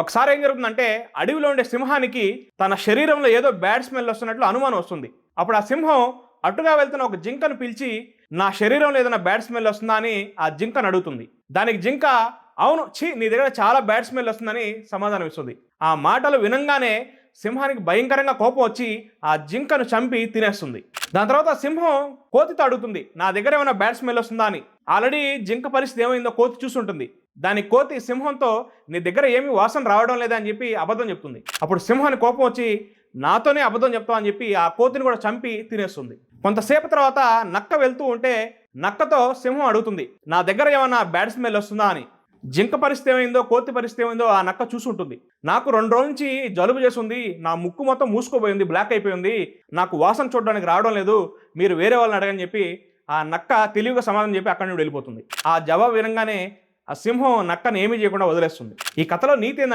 ఒకసారి ఏం జరుగుతుందంటే అడవిలో ఉండే సింహానికి తన శరీరంలో ఏదో బ్యాడ్ స్మెల్ వస్తున్నట్లు అనుమానం వస్తుంది. అప్పుడు ఆ సింహం అటుగా వెళ్తున్న ఒక జింకను పిలిచి నా శరీరంలో ఏదైనా బ్యాడ్ స్మెల్ వస్తుందా అని ఆ జింకను అడుగుతుంది. దానికి జింక అవును ఛీ నీ దగ్గర చాలా బ్యాడ్ స్మెల్ వస్తుందని సమాధానం ఇస్తుంది. ఆ మాటలు వినంగానే సింహానికి భయంకరంగా కోపం వచ్చి ఆ జింకను చంపి తినేస్తుంది. దాని తర్వాత సింహం కోతితో అడుగుతుంది నా దగ్గర ఏమైనా బ్యాడ్ స్మెల్ వస్తుందా అని. ఆల్రెడీ జింక పరిస్థితి ఏమైందో కోతి చూసుంటుంది. దానికి కోతి సింహంతో నీ దగ్గర ఏమీ వాసన రావడం లేదా అని చెప్పి అబద్ధం చెప్తుంది. అప్పుడు సింహానికి కోపం వచ్చి నాతోనే అబద్ధం చెప్తావు అని చెప్పి ఆ కోతిని కూడా చంపి తినేస్తుంది. కొంతసేపు తర్వాత నక్క వెళ్తూ ఉంటే నక్కతో సింహం అడుగుతుంది నా దగ్గర ఏమైనా బ్యాడ్ స్మెల్ వస్తుందా అని. జింక పరిస్థితి ఏమైందో కోతి పరిస్థితి ఏమైందో ఆ నక్క చూసుంటుంది. నాకు 2 రోజుల నుంచి జలుబు చేసింది, నా ముక్కు మొత్తం మూసుకోపోయింది, బ్లాక్ అయిపోయింది, నాకు వాసన చూడడానికి రావడం లేదు, మీరు వేరే వాళ్ళని అడగని చెప్పి ఆ నక్క తెలివిగా సమాధానం చెప్పి అక్కడి నుండి వెళ్ళిపోతుంది. ఆ జవాబు వినంగానే ఆ సింహం నక్కని ఏమీ చేయకుండా వదిలేస్తుంది. ఈ కథలో నీతి ఏంటంటే